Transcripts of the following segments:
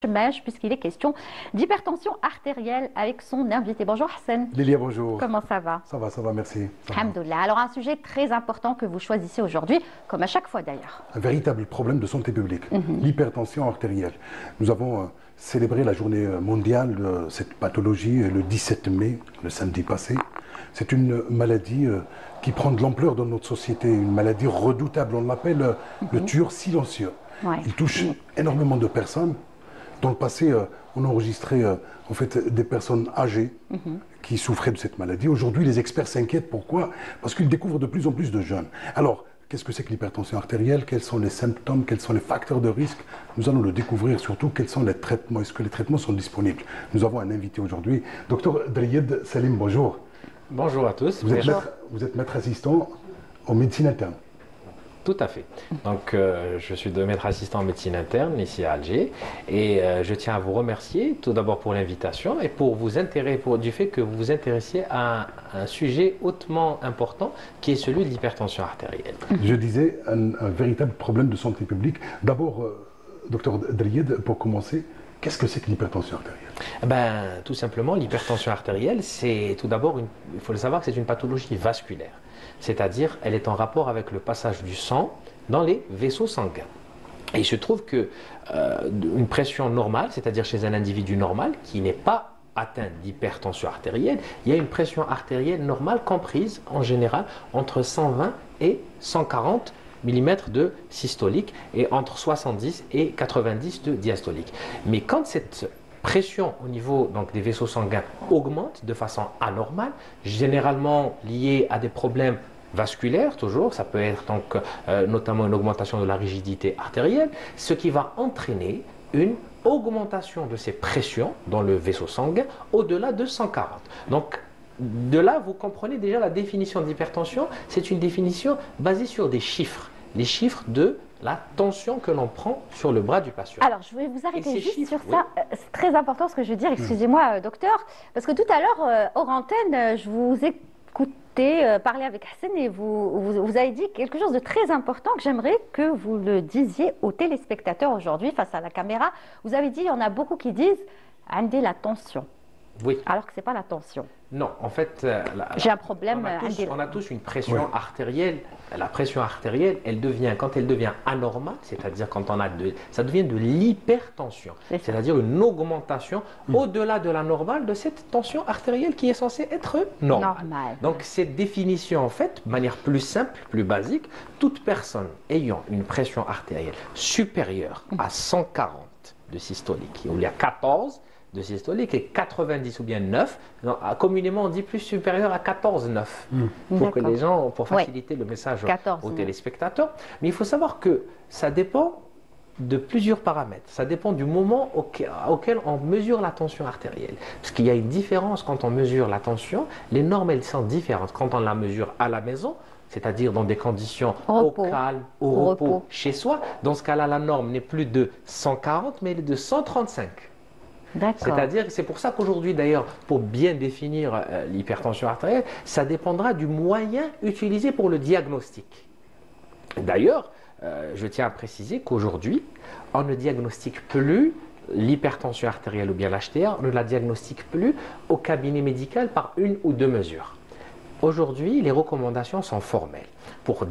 Mèche, puisqu'il est question d'hypertension artérielle avec son invité. Bonjour Hassan. Lilia, bonjour. Comment ça va? Ça va, merci. Alhamdoulilah. Alors un sujet très important que vous choisissez aujourd'hui, comme à chaque fois d'ailleurs. Un véritable problème de santé publique, l'hypertension artérielle. Nous avons célébré la journée mondiale de cette pathologie le 17 mai, le samedi passé. C'est une maladie qui prend de l'ampleur dans notre société, une maladie redoutable. On l'appelle le tueur silencieux. Ouais. Il touche énormément de personnes. Dans le passé, on a enregistré en fait, des personnes âgées qui souffraient de cette maladie. Aujourd'hui, les experts s'inquiètent. Pourquoi? Parce qu'ils découvrent de plus en plus de jeunes. Alors, qu'est-ce que c'est que l'hypertension artérielle? Quels sont les symptômes? Quels sont les facteurs de risque? Nous allons le découvrir. Surtout, quels sont les traitements? Est-ce que les traitements sont disponibles? Nous avons un invité aujourd'hui, Dr Drayed Salim, bonjour. Bonjour à tous. Vous êtes maître assistant en médecine interne. Tout à fait. Donc, je suis maître assistant en médecine interne ici à Alger et je tiens à vous remercier tout d'abord pour l'invitation et pour du fait que vous vous intéressiez à un sujet hautement important qui est celui de l'hypertension artérielle. Je disais un véritable problème de santé publique. D'abord, docteur Drayed, pour commencer, qu'est-ce que c'est que l'hypertension artérielle? Tout simplement, l'hypertension artérielle, c'est tout d'abord, il faut le savoir que c'est une pathologie vasculaire. C'est-à-dire, elle est en rapport avec le passage du sang dans les vaisseaux sanguins. Et il se trouve que une pression normale, c'est-à-dire chez un individu normal qui n'est pas atteint d'hypertension artérielle, il y a une pression artérielle normale comprise en général entre 120 et 140 mm de systolique et entre 70 et 90 de diastolique. Mais quand cette pression au niveau donc, des vaisseaux sanguins augmente de façon anormale, généralement liée à des problèmes vasculaires toujours, ça peut être donc notamment une augmentation de la rigidité artérielle, ce qui va entraîner une augmentation de ces pressions dans le vaisseau sanguin au-delà de 140. Donc de là, vous comprenez déjà la définition d'hypertension, c'est une définition basée sur des chiffres, les chiffres de la tension que l'on prend sur le bras du patient. Alors, je vais vous arrêter juste sur ça. C'est très important ce que je veux dire. Excusez-moi, docteur, parce que tout à l'heure, hors antenne, je vous écoutais parler avec Hassan et vous avez dit quelque chose de très important que j'aimerais que vous le disiez aux téléspectateurs aujourd'hui face à la caméra. Vous avez dit, il y en a beaucoup qui disent « Andé la tension ». Oui. Alors que ce n'est pas la tension. Non, en fait, j'ai un problème. On a tous une pression artérielle. La pression artérielle, quand elle devient anormale, c'est-à-dire quand ça devient de l'hypertension, c'est-à-dire une augmentation au-delà de la normale de cette tension artérielle qui est censée être normale. Donc cette définition, en fait, de manière plus simple, plus basique, toute personne ayant une pression artérielle supérieure à 140 de systolique, où il y a 14 de systolique et 90 ou bien 9, communément on dit plus supérieur à 14,9 pour que les gens, pour faciliter le message aux téléspectateurs. Mais il faut savoir que ça dépend de plusieurs paramètres. Ça dépend du moment auquel on mesure la tension artérielle. Parce qu'il y a une différence quand on mesure la tension, les normes elles sont différentes. Quand on la mesure à la maison, c'est-à-dire dans des conditions au calme, au repos, chez soi, dans ce cas-là, la norme n'est plus de 140, mais elle est de 135. C'est-à-dire que c'est pour ça qu'aujourd'hui, d'ailleurs, pour bien définir l'hypertension artérielle, ça dépendra du moyen utilisé pour le diagnostic. D'ailleurs, je tiens à préciser qu'aujourd'hui, on ne diagnostique plus l'hypertension artérielle ou bien l'HTR, on ne la diagnostique plus au cabinet médical par une ou deux mesures. Aujourd'hui, les recommandations sont formelles. Pour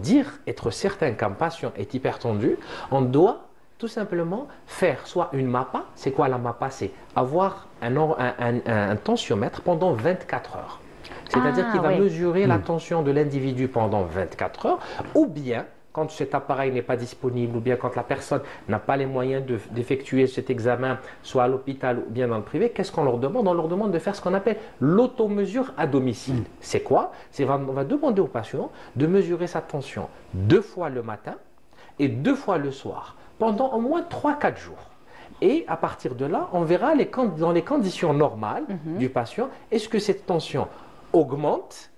être certain qu'un patient est hypertendu, on doit tout simplement faire soit une MAPA. C'est quoi la MAPA? C'est avoir un tensiomètre pendant 24 heures. C'est-à-dire qu'il va mesurer la tension de l'individu pendant 24 heures, ou bien, quand cet appareil n'est pas disponible, ou bien quand la personne n'a pas les moyens d'effectuer cet examen, soit à l'hôpital ou bien dans le privé, qu'est-ce qu'on leur demande? On leur demande de faire ce qu'on appelle l'automesure à domicile. C'est quoi? On va demander au patient de mesurer sa tension 2 fois le matin et 2 fois le soir, pendant au moins 3-4 jours. Et à partir de là, on verra dans les conditions normales du patient, est-ce que cette tension augmente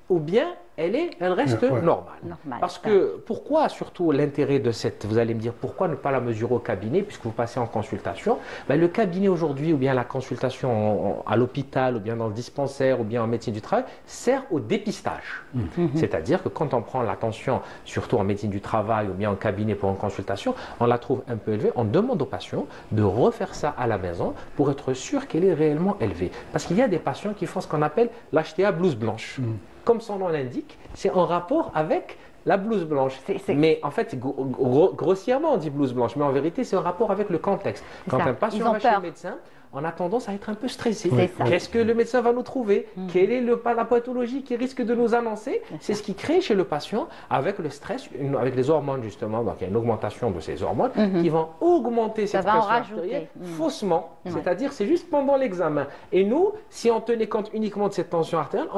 ou bien elle reste normale. Parce que, pourquoi surtout l'intérêt de cette, vous allez me dire, pourquoi ne pas la mesurer au cabinet, puisque vous passez en consultation? Ben, le cabinet aujourd'hui, ou bien la consultation à l'hôpital, ou bien dans le dispensaire, ou bien en médecine du travail, sert au dépistage. C'est-à-dire que quand on prend la tension, surtout en médecine du travail, ou bien en cabinet pour une consultation, on la trouve un peu élevée, on demande au patient de refaire ça à la maison pour être sûr qu'elle est réellement élevée. Parce qu'il y a des patients qui font ce qu'on appelle l'HTA blouse blanche. Comme son nom l'indique, c'est en rapport avec la blouse blanche. Mais en fait, grossièrement, on dit blouse blanche, mais en vérité, c'est en rapport avec le contexte. Quand un patient va chez le médecin, on a tendance à être un peu stressé. Qu'est-ce que le médecin va nous trouver? Quelle est la pathologie qui risque de nous annoncer? C'est ce qui crée chez le patient, avec le stress, avec les hormones justement, donc il y a une augmentation de ces hormones qui vont augmenter cette pression artérielle faussement. C'est-à-dire, c'est juste pendant l'examen. Et nous, si on tenait compte uniquement de cette tension artérielle,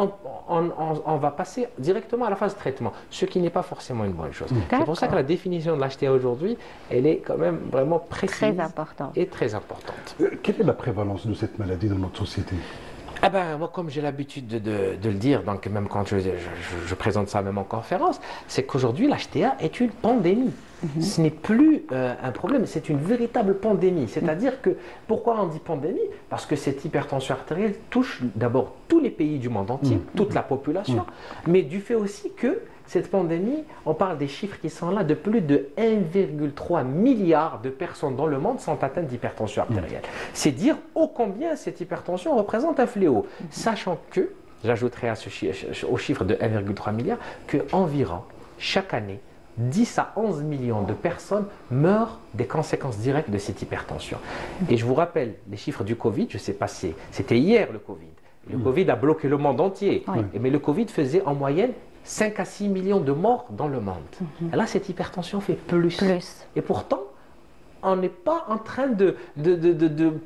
on va passer directement à la phase de traitement, ce qui n'est pas forcément une bonne chose. C'est pour ça que la définition de l'HTA aujourd'hui, elle est quand même vraiment précise et très importante. Quelle est la prévalence de cette maladie dans notre société? Ah ben, moi, comme j'ai l'habitude de le dire, donc même quand je présente ça même en conférence, c'est qu'aujourd'hui, l'HTA est une pandémie. Ce n'est plus un problème, c'est une véritable pandémie. C'est-à-dire que, pourquoi on dit pandémie? Parce que cette hypertension artérielle touche d'abord tous les pays du monde entier, toute la population, mais du fait aussi que cette pandémie, on parle des chiffres qui sont là, de plus de 1,3 milliard de personnes dans le monde sont atteintes d'hypertension artérielle. C'est dire ô combien cette hypertension représente un fléau. Sachant que, j'ajouterai au chiffre de 1,3 milliard, qu'environ chaque année, 10 à 11 millions de personnes meurent des conséquences directes de cette hypertension. Et je vous rappelle les chiffres du Covid, je ne sais pas si c'était hier le Covid. Le Covid a bloqué le monde entier, mais le Covid faisait en moyenne 5 à 6 millions de morts dans le monde. Et là, cette hypertension fait plus. Et pourtant, on n'est pas en train de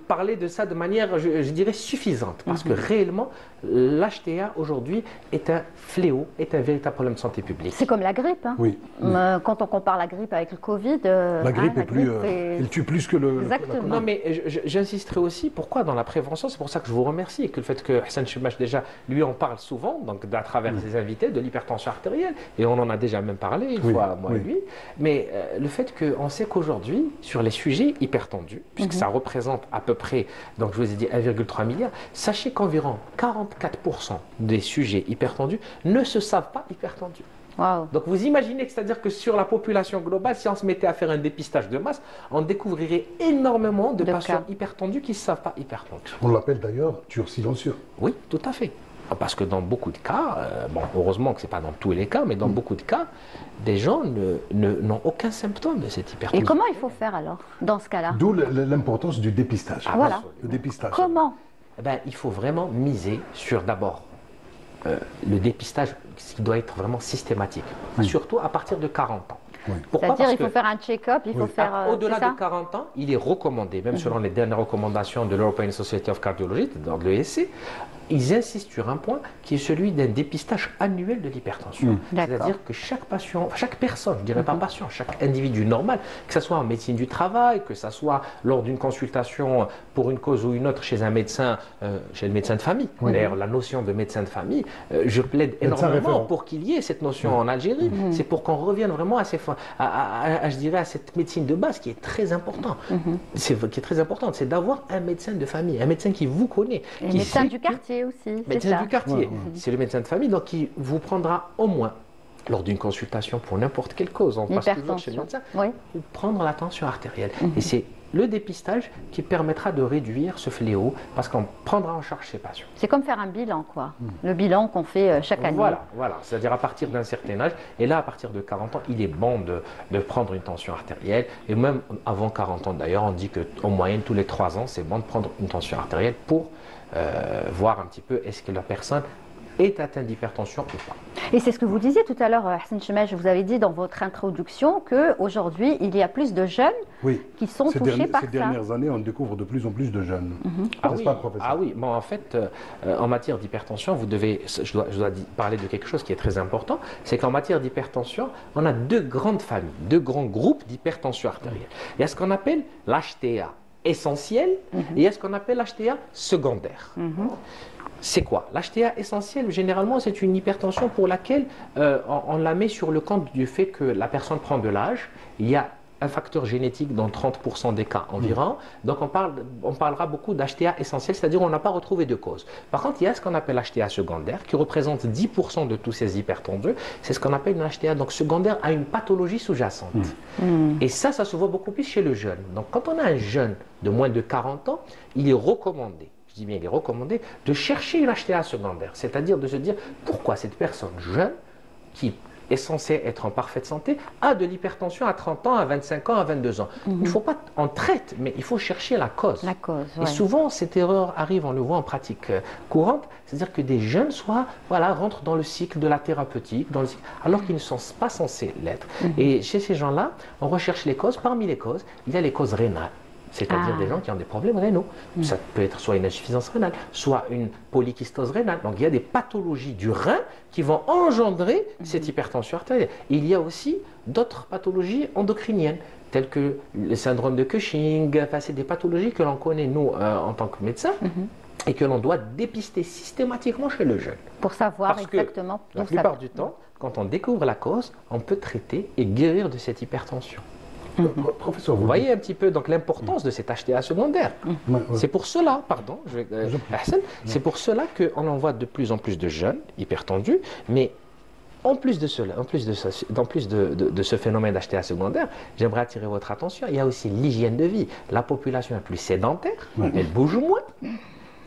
parler de ça de manière, je dirais, suffisante. Parce que réellement, l'HTA aujourd'hui est un fléau, est un véritable problème de santé publique. C'est comme la grippe. Hein. Quand on compare la grippe avec le Covid, la grippe elle tue plus que le... Exactement. Non, mais j'insisterai aussi, pourquoi dans la prévention, c'est pour ça que je vous remercie, et que le fait que Hassan Chemache, déjà, lui en parle souvent, donc à travers ses invités, de l'hypertension artérielle, et on en a déjà même parlé une fois, moi et lui, mais le fait qu'on sait qu'aujourd'hui, sur les sujets hypertendus, puisque ça représente à peu près, donc je vous ai dit 1,3 milliard, sachez qu'environ 44% des sujets hypertendus ne se savent pas hypertendus. Donc vous imaginez que c'est-à-dire que sur la population globale, si on se mettait à faire un dépistage de masse, on découvrirait énormément de patients hypertendus qui ne se savent pas hypertendus. On l'appelle d'ailleurs tueur silencieux. Oui, tout à fait. Parce que dans beaucoup de cas, bon, heureusement que ce n'est pas dans tous les cas, mais dans beaucoup de cas, des gens n'ont aucun symptôme de cette hypertension. Et comment il faut faire alors, dans ce cas-là? D'où l'importance du dépistage. Voilà. Le dépistage. Comment? Il faut vraiment miser sur d'abord le dépistage qui doit être vraiment systématique, surtout à partir de 40 ans. C'est-à-dire qu'il faut faire un check-up, il faut faire... Au-delà de 40 ans, il est recommandé, même selon les dernières recommandations de l'European Society of Cardiology, dans l'ESC, ils insistent sur un point qui est celui d'un dépistage annuel de l'hypertension. C'est-à-dire que chaque patient, chaque personne, je ne dirais pas patient, chaque individu normal, que ce soit en médecine du travail, que ce soit lors d'une consultation pour une cause ou une autre chez un médecin, chez le médecin de famille. D'ailleurs, la notion de médecin de famille, je plaide énormément pour qu'il y ait cette notion en Algérie. C'est pour qu'on revienne vraiment à je dirais, à cette médecine de base qui est très importante. Qui est très importante, c'est d'avoir un médecin de famille, un médecin qui vous connaît. Et médecin du quartier aussi. Médecin du quartier, c'est le médecin de famille, donc qui vous prendra au moins, lors d'une consultation pour n'importe quelle cause, on passe toujours chez le médecin, prendre la tension artérielle. Et c'est le dépistage qui permettra de réduire ce fléau parce qu'on prendra en charge ces patients. C'est comme faire un bilan, quoi. Le bilan qu'on fait chaque année. Voilà. C'est-à-dire à partir d'un certain âge, et là, à partir de 40 ans, il est bon de prendre une tension artérielle. Et même avant 40 ans, d'ailleurs, on dit qu'en moyenne, tous les 3 ans, c'est bon de prendre une tension artérielle pour voir un petit peu est-ce que la personne est atteinte d'hypertension ou pas. Et c'est ce que vous disiez tout à l'heure, Hassan Chemache, vous avez dit dans votre introduction qu'aujourd'hui, il y a plus de jeunes qui sont touchés par ça. Ces dernières années, on découvre de plus en plus de jeunes. N'est-ce pas, professeur? Bon, en fait, en matière d'hypertension, je dois parler de quelque chose qui est très important, c'est qu'en matière d'hypertension, on a deux grandes familles, deux grands groupes d'hypertension artérielle. Il y a ce qu'on appelle l'HTA. essentiel et il y a ce qu'on appelle l'HTA secondaire. C'est quoi? L'HTA essentiel, généralement, c'est une hypertension pour laquelle on la met sur le compte du fait que la personne prend de l'âge. Il y a un facteur génétique dans 30% des cas environ. Donc, on parlera beaucoup d'HTA essentiel, c'est-à-dire on n'a pas retrouvé de cause. Par contre, il y a ce qu'on appelle l'HTA secondaire, qui représente 10% de tous ces hypertendus. C'est ce qu'on appelle une HTA donc, secondaire à une pathologie sous-jacente. Et ça se voit beaucoup plus chez le jeune. Donc, quand on a un jeune de moins de 40 ans, il est recommandé, je dis bien il est recommandé, de chercher une HTA secondaire. C'est-à-dire de se dire pourquoi cette personne jeune, qui est censée être en parfaite santé, a de l'hypertension à 30 ans, à 25 ans, à 22 ans. Il ne faut pas, on traite, mais il faut chercher la cause. La cause, Et souvent, cette erreur arrive, on le voit en pratique courante, c'est-à-dire que des jeunes rentrent dans le cycle de la thérapeutique, alors qu'ils ne sont pas censés l'être. Et chez ces gens-là, on recherche les causes. Parmi les causes, il y a les causes rénales. C'est-à-dire des gens qui ont des problèmes rénaux. Ça peut être soit une insuffisance rénale, soit une polykystose rénale. Donc il y a des pathologies du rein qui vont engendrer cette hypertension artérielle. Il y a aussi d'autres pathologies endocriniennes, telles que le syndrome de Cushing. Enfin, c'est des pathologies que l'on connaît, nous, en tant que médecins, et que l'on doit dépister systématiquement chez le jeune. Pour savoir Parce exactement que la plupart du temps, quand on découvre la cause, on peut traiter et guérir de cette hypertension. Professeur, vous voyez un petit peu donc l'importance de cet HTA secondaire. C'est pour cela, pardon, c'est pour cela qu'on en voit de plus en plus de jeunes hypertendus, mais en plus de cela, en plus de ce phénomène d'HTA secondaire, j'aimerais attirer votre attention, il y a aussi l'hygiène de vie. La population est plus sédentaire, elle bouge moins.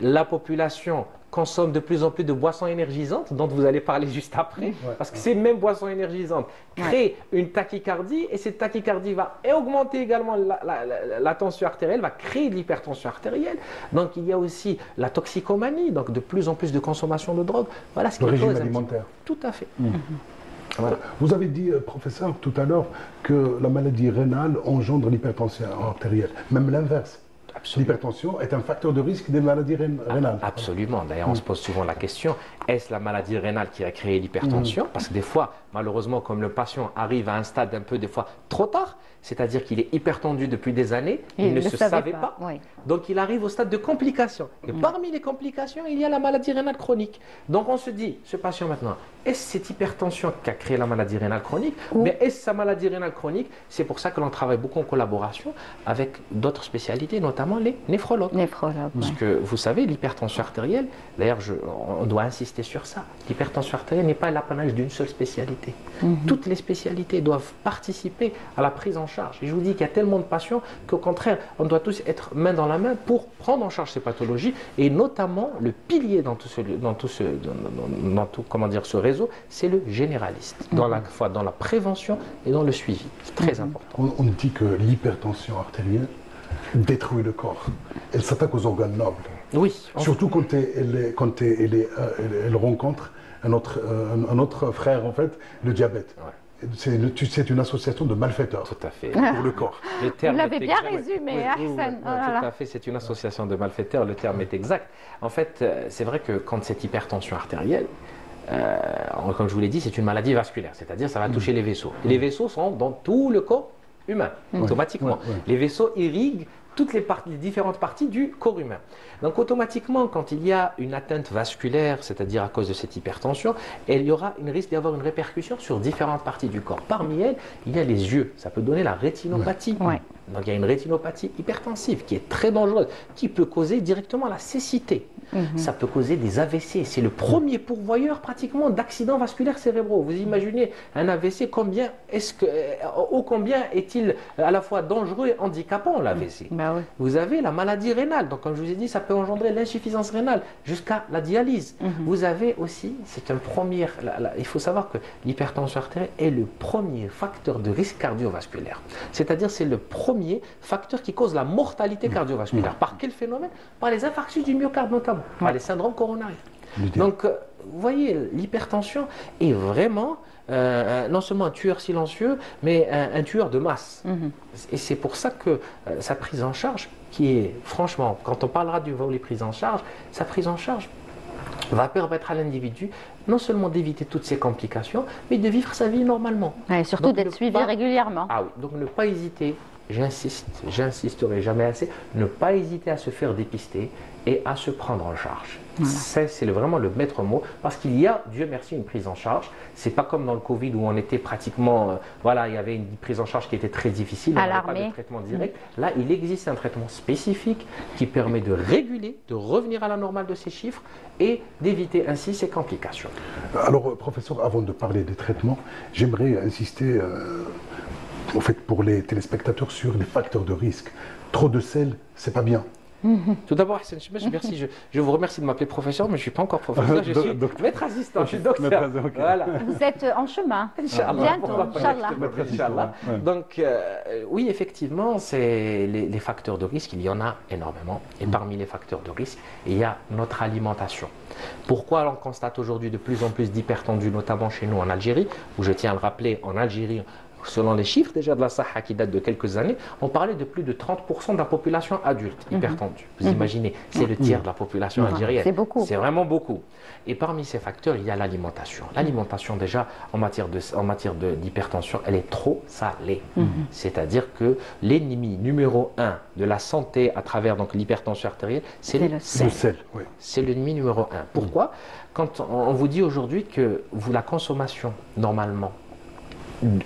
La population consomme de plus en plus de boissons énergisantes, dont vous allez parler juste après, parce que ces mêmes boissons énergisantes créent une tachycardie, et cette tachycardie va augmenter également la tension artérielle, va créer de l'hypertension artérielle. Donc il y a aussi la toxicomanie, donc de plus en plus de consommation de drogue. Voilà ce qui le cause régime alimentaire. Tout à fait. Voilà. Vous avez dit, professeur, tout à l'heure, que la maladie rénale engendre l'hypertension artérielle, même l'inverse. L'hypertension est un facteur de risque des maladies rénales. Absolument. D'ailleurs, on se pose souvent la question, est-ce la maladie rénale qui a créé l'hypertension? Parce que des fois, malheureusement, comme le patient arrive à un stade un peu des fois trop tard, c'est-à-dire qu'il est hypertendu depuis des années, il ne se savait pas. Donc il arrive au stade de complications. Et parmi les complications, il y a la maladie rénale chronique. Donc on se dit, ce patient maintenant, est-ce cette hypertension qui a créé la maladie rénale chronique? Mais est-ce sa maladie rénale chronique? C'est pour ça que l'on travaille beaucoup en collaboration avec d'autres spécialités, notamment les néphrologues. Parce que vous savez, l'hypertension artérielle, d'ailleurs on doit insister sur ça, l'hypertension artérielle n'est pas l'apanage d'une seule spécialité. Toutes les spécialités doivent participer à la prise en charge. Et je vous dis qu'il y a tellement de patients qu'au contraire, on doit tous être main dans la main pour prendre en charge ces pathologies, et notamment le pilier dans tout ce réseau, c'est le généraliste, dans la prévention et dans le suivi. C'est très important. On dit que l'hypertension artérielle détruit le corps. Elle s'attaque aux organes nobles. Oui. Surtout quand elle rencontre un autre frère, en fait, le diabète. C'est une association de malfaiteurs. Tout à fait. Pour le corps. Vous l'avez bien résumé, Hassan. Tout à fait, c'est une association de malfaiteurs, le terme est exact. En fait, c'est vrai que quand cette hypertension artérielle, comme je vous l'ai dit, c'est une maladie vasculaire, c'est-à-dire ça va toucher les vaisseaux. Et les vaisseaux sont dans tout le corps humain, automatiquement. Les vaisseaux irriguent toutes les différentes parties du corps humain. Donc automatiquement, quand il y a une atteinte vasculaire, c'est-à-dire à cause de cette hypertension, il y aura un risque d'avoir une répercussion sur différentes parties du corps. Parmi elles, il y a les yeux. Ça peut donner la rétinopathie. Donc il y a une rétinopathie hypertensive qui est très dangereuse, qui peut causer directement la cécité. Ça peut causer des AVC. C'est le premier pourvoyeur pratiquement d'accidents vasculaires cérébraux. Vous imaginez un AVC, combien est-il à la fois dangereux et handicapant, l'AVC? Vous avez la maladie rénale. Donc comme je vous ai dit, ça peut engendrer l'insuffisance rénale jusqu'à la dialyse. Vous avez aussi, c'est un premier, il faut savoir que l'hypertension artérielle est le premier facteur de risque cardiovasculaire. C'est-à-dire c'est le premier facteur qui cause la mortalité cardiovasculaire. Par quel phénomène? Par les infarctus du myocarde notamment, par les syndromes coronariens. Donc vous voyez, l'hypertension est vraiment non seulement un tueur silencieux, mais un tueur de masse. Et c'est pour ça que sa prise en charge, qui est, franchement, quand on parlera du volet prise en charge, sa prise en charge va permettre à l'individu non seulement d'éviter toutes ces complications, mais de vivre sa vie normalement. Et surtout d'être suivi régulièrement. Ah oui, donc ne pas hésiter j'insisterai jamais assez, ne pas hésiter à se faire dépister et à se prendre en charge. Voilà. C'est vraiment le maître mot, parce qu'il y a, Dieu merci, une prise en charge. C'est pas comme dans le Covid où on était pratiquement, voilà, il y avait une prise en charge qui était très difficile, on n'avait pas de traitement direct. Là, il existe un traitement spécifique qui permet de réguler, de revenir à la normale de ces chiffres et d'éviter ainsi ces complications. Alors, professeur, avant de parler des traitements, j'aimerais insister, en fait, pour les téléspectateurs sur les facteurs de risque. Trop de sel, c'est pas bien. Tout d'abord, merci. Je vous remercie de m'appeler professeur, mais je ne suis pas encore professeur. Je suis maître assistant, je suis docteur. Voilà. Vous êtes en chemin. Bientôt, Inch'Allah. Donc, oui, effectivement, les facteurs de risque, il y en a énormément. Et parmi les facteurs de risque, il y a notre alimentation. Pourquoi on constate aujourd'hui de plus en plus d'hypertendus, notamment chez nous en Algérie, où je tiens à le rappeler, en Algérie, selon les chiffres déjà de la Saha qui datent de quelques années, on parlait de plus de 30% de la population adulte hypertendue. Vous imaginez, c'est le tiers de la population algérienne. C'est beaucoup. C'est vraiment beaucoup. Et parmi ces facteurs, il y a l'alimentation. L'alimentation déjà, en matière d'hypertension, elle est trop salée. C'est-à-dire que l'ennemi numéro 1 de la santé à travers l'hypertension artérielle, c'est le sel. Oui. C'est l'ennemi numéro 1. Pourquoi? Quand on vous dit aujourd'hui que la consommation, normalement,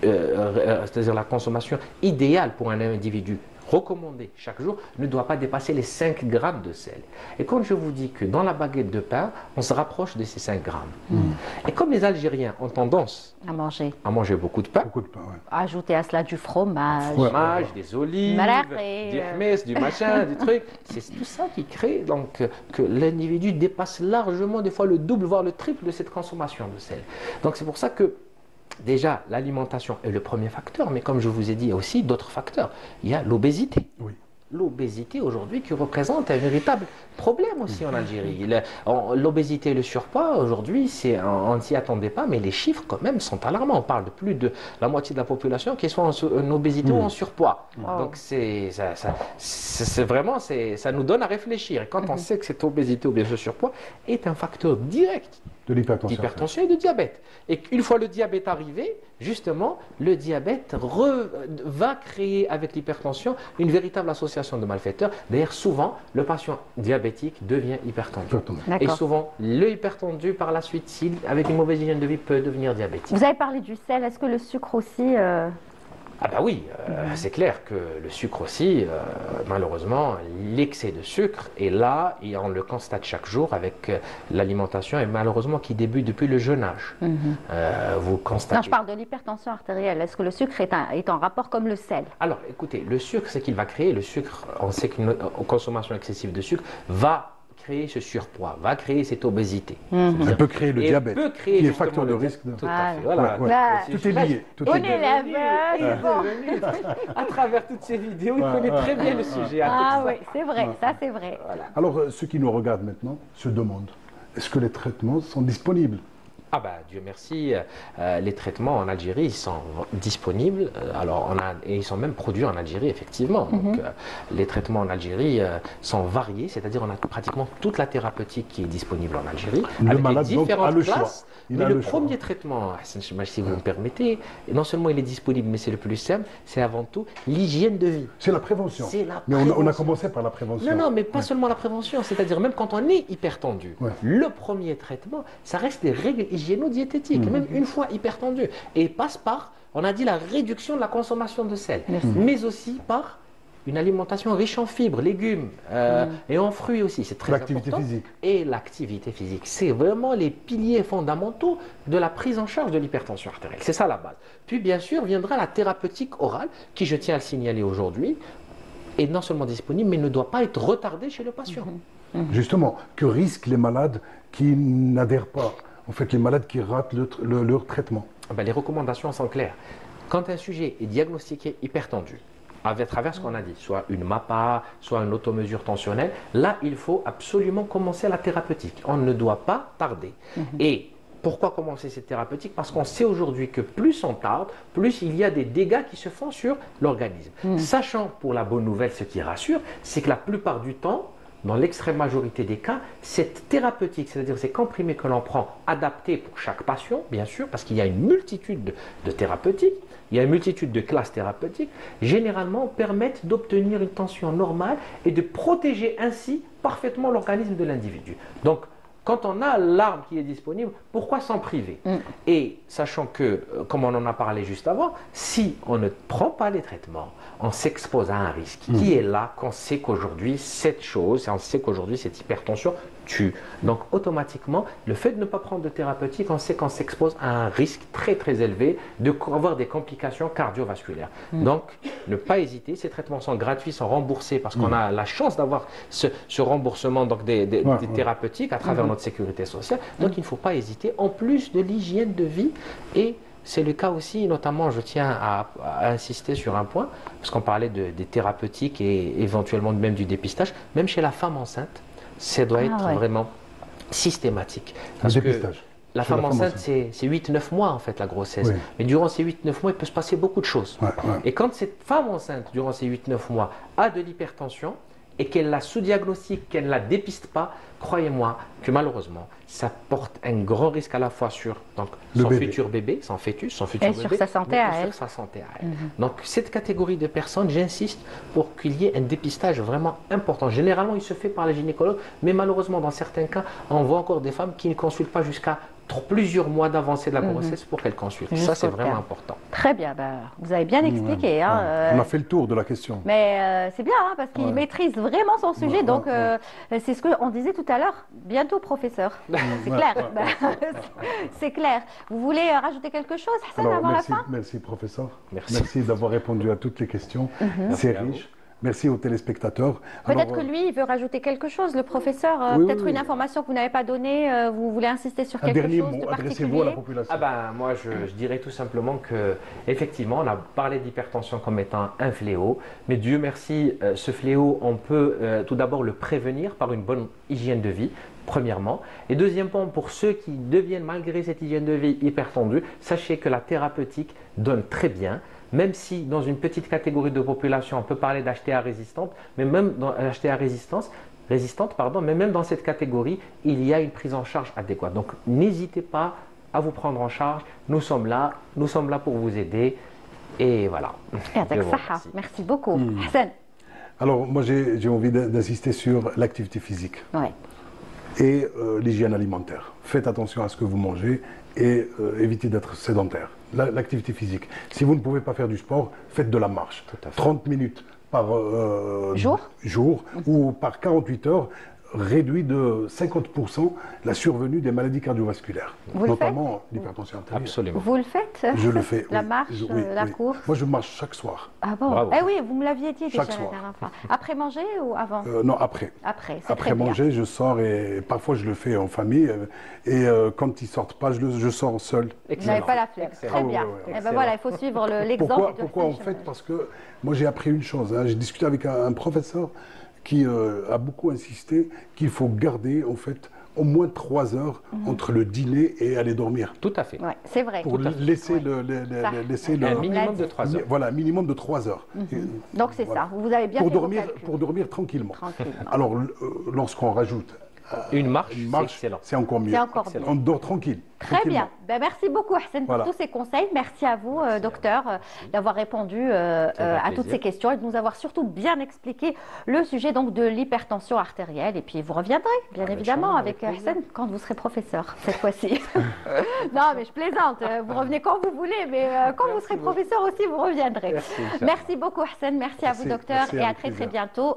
c'est-à-dire la consommation idéale pour un individu recommandée chaque jour ne doit pas dépasser les 5 grammes de sel. Et quand je vous dis que dans la baguette de pain, on se rapproche de ces 5 grammes. Et comme les Algériens ont tendance à manger beaucoup de pain, ajouter à cela du fromage, des olives, du hmes, du machin, du truc, c'est tout ça qui crée donc que l'individu dépasse largement, des fois le double, voire le triple de cette consommation de sel. Donc c'est pour ça que déjà, l'alimentation est le premier facteur, mais comme je vous ai dit, il y a aussi d'autres facteurs. Il y a l'obésité. Oui. L'obésité aujourd'hui qui représente un véritable problème aussi en Algérie. L'obésité et le surpoids aujourd'hui, on ne s'y attendait pas, mais les chiffres quand même sont alarmants. On parle de plus de la moitié de la population qui est soit en obésité ou en surpoids. Donc ça nous donne à réfléchir. Et quand on sait que cette obésité ou bien ce surpoids est un facteur direct de l'hypertension et de diabète. Et une fois le diabète arrivé, justement, le diabète va créer avec l'hypertension une véritable association de malfaiteurs. D'ailleurs, souvent, le patient diabétique devient hypertendu. Et souvent, le hypertendu, par la suite, avec une mauvaise hygiène de vie, peut devenir diabétique. Vous avez parlé du sel, est-ce que le sucre aussi Ah bah oui, c'est clair que le sucre aussi, malheureusement, l'excès de sucre est là et on le constate chaque jour avec l'alimentation et malheureusement qui débute depuis le jeune âge. Vous constatez... Non, je parle de l'hypertension artérielle. Est-ce que le sucre est en rapport comme le sel? Alors, écoutez, le sucre, c'est qu'il va créer, le sucre, on sait qu'une consommation excessive de sucre va créer ce surpoids, va créer cette obésité. Elle peut créer le diabète, qui est facteur de risque. Tout à fait, voilà. Tout est lié. On est là-bas, à travers toutes ces vidéos, il connaît très bien le sujet. Ah oui, c'est vrai, ça c'est vrai. Alors, ceux qui nous regardent maintenant se demandent, est-ce que les traitements sont disponibles? Ah bah Dieu merci, les traitements en Algérie ils sont disponibles, et ils sont même produits en Algérie effectivement. Donc les traitements en Algérie sont variés, c'est-à-dire on a pratiquement toute la thérapeutique qui est disponible en Algérie. Le malade donc a le choix. Mais le premier traitement, si vous me permettez, non seulement il est disponible, mais c'est le plus simple, c'est avant tout l'hygiène de vie. C'est la prévention. Mais on a commencé par la prévention. Non, mais pas seulement la prévention, c'est-à-dire même quand on est hypertendu, le premier traitement, ça reste des règles hygiéno-diététiques, même une fois hypertendu. Et passe par, on a dit, la réduction de la consommation de sel, mais aussi par une alimentation riche en fibres, légumes et en fruits aussi, c'est très important. L'activité physique. Et l'activité physique, c'est vraiment les piliers fondamentaux de la prise en charge de l'hypertension artérielle. C'est ça la base. Puis bien sûr viendra la thérapeutique orale, qui je tiens à le signaler aujourd'hui, est non seulement disponible, mais ne doit pas être retardée chez le patient. Justement, que risquent les malades qui n'adhèrent pas, en fait les malades qui ratent leur traitement? Les recommandations sont claires. Quand un sujet est diagnostiqué hypertendu, à travers ce qu'on a dit, soit une MAPA, soit une automesure tensionnelle, là, il faut absolument commencer la thérapeutique. On ne doit pas tarder. Et pourquoi commencer cette thérapeutique? Parce qu'on sait aujourd'hui que plus on tarde, plus il y a des dégâts qui se font sur l'organisme. Sachant, pour la bonne nouvelle, ce qui rassure, c'est que la plupart du temps, dans l'extrême majorité des cas, cette thérapeutique, c'est-à-dire ces comprimés que l'on prend, adaptés pour chaque patient, bien sûr, parce qu'il y a une multitude de thérapeutiques, il y a une multitude de classes thérapeutiques, généralement permettent d'obtenir une tension normale et de protéger ainsi parfaitement l'organisme de l'individu. Donc, quand on a l'arme qui est disponible, pourquoi s'en priver? Et sachant que, comme on en a parlé juste avant, si on ne prend pas les traitements, on s'expose à un risque qui est là, qu'on sait qu'aujourd'hui, cette chose, on sait qu'aujourd'hui, cette hypertension tue. Donc, automatiquement, le fait de ne pas prendre de thérapeutique, on sait qu'on s'expose à un risque très, très élevé d'avoir des complications cardiovasculaires. Donc, ne pas hésiter. Ces traitements sont gratuits, sont remboursés parce qu'on a la chance d'avoir ce remboursement donc, des thérapeutiques à travers notre sécurité sociale. Donc, il ne faut pas hésiter. En plus de l'hygiène de vie et c'est le cas aussi, notamment, je tiens à insister sur un point, parce qu'on parlait des thérapeutiques et éventuellement même du dépistage, même chez la femme enceinte, ça doit être vraiment systématique. Parce que la femme enceinte, c'est 8-9 mois en fait la grossesse. Mais durant ces 8-9 mois, il peut se passer beaucoup de choses. Et quand cette femme enceinte, durant ces 8-9 mois, a de l'hypertension, et qu'elle la sous-diagnostique, qu'elle ne la dépiste pas, croyez-moi que malheureusement, ça porte un grand risque à la fois sur donc, son futur bébé, son fœtus, son futur bébé, sur sa santé à elle. Sur sa santé à elle. Donc cette catégorie de personnes, j'insiste pour qu'il y ait un dépistage vraiment important. Généralement, il se fait par les gynécologues, mais malheureusement, dans certains cas, on voit encore des femmes qui ne consultent pas jusqu'à plusieurs mois d'avancée de la grossesse pour qu'elles consultent. Ça, c'est vraiment important. Très bien, vous avez bien expliqué. On a fait le tour de la question. Mais c'est bien, parce qu'il maîtrise vraiment son sujet. Donc, c'est ce qu'on disait tout à l'heure. Bientôt professeur. C'est clair. C'est clair. Vous voulez rajouter quelque chose, Hassan, avant la fin? Merci, professeur. Merci d'avoir répondu à toutes les questions. C'est riche. Merci aux téléspectateurs. Peut-être que lui, il veut rajouter quelque chose, le professeur. Peut-être une information que vous n'avez pas donnée. Vous voulez insister sur quelque chose de particulier? Adressez-vous à la population. Moi, je dirais tout simplement que, effectivement, on a parlé d'hypertension comme étant un fléau. Mais Dieu merci, ce fléau, on peut tout d'abord le prévenir par une bonne hygiène de vie. Premièrement. Et deuxièmement, pour ceux qui deviennent, malgré cette hygiène de vie hypertendue, sachez que la thérapeutique donne très bien. Même si dans une petite catégorie de population, on peut parler d'HTA résistante, mais même dans HTA résistante, mais même dans cette catégorie, il y a une prise en charge adéquate. Donc n'hésitez pas à vous prendre en charge. Nous sommes là pour vous aider. Et voilà. Merci beaucoup. Hassan. Alors moi j'ai envie d'insister sur l'activité physique et l'hygiène alimentaire. Faites attention à ce que vous mangez et évitez d'être sédentaire. L'activité physique. Si vous ne pouvez pas faire du sport, faites de la marche. 30 minutes par jour ou par 48 heures réduit de 50% la survenue des maladies cardiovasculaires, notamment l'hypertension artérielle. Absolument. Vous le faites? Je le fais. La marche, la course? Moi, je marche chaque soir. Ah bon? Eh oui, vous me l'aviez dit déjà la dernière fois. Après manger ou avant? Non, après. Après manger, je sors et parfois je le fais en famille. Et quand ils ne sortent pas, je sors seul. Vous n'avez pas la flemme. Très bien. Et ben voilà, il faut suivre l'exemple. Pourquoi en fait? Parce que moi, j'ai appris une chose. J'ai discuté avec un professeur qui a beaucoup insisté qu'il faut garder en fait au moins 3 heures entre le dîner et aller dormir. Tout à fait. Ouais, c'est vrai. Pour laisser un minimum de 3 heures. Voilà, un minimum de 3 heures. Donc c'est ça. Vous avez bien pour dormir tranquillement. Alors lorsqu'on rajoute une marche, c'est encore mieux. On dort tranquille. Très bien. Merci beaucoup, Hassan, pour tous ces conseils. Merci à vous, docteur, d'avoir répondu à toutes ces questions et de nous avoir surtout bien expliqué le sujet donc, de l'hypertension artérielle. Et puis, vous reviendrez, bien évidemment, avec Hassan quand vous serez professeur, cette fois-ci. Non, mais je plaisante. Vous revenez quand vous voulez, mais quand vous serez professeur aussi, vous reviendrez. Merci beaucoup, Hassan. Merci à vous, docteur, et à très, très bientôt.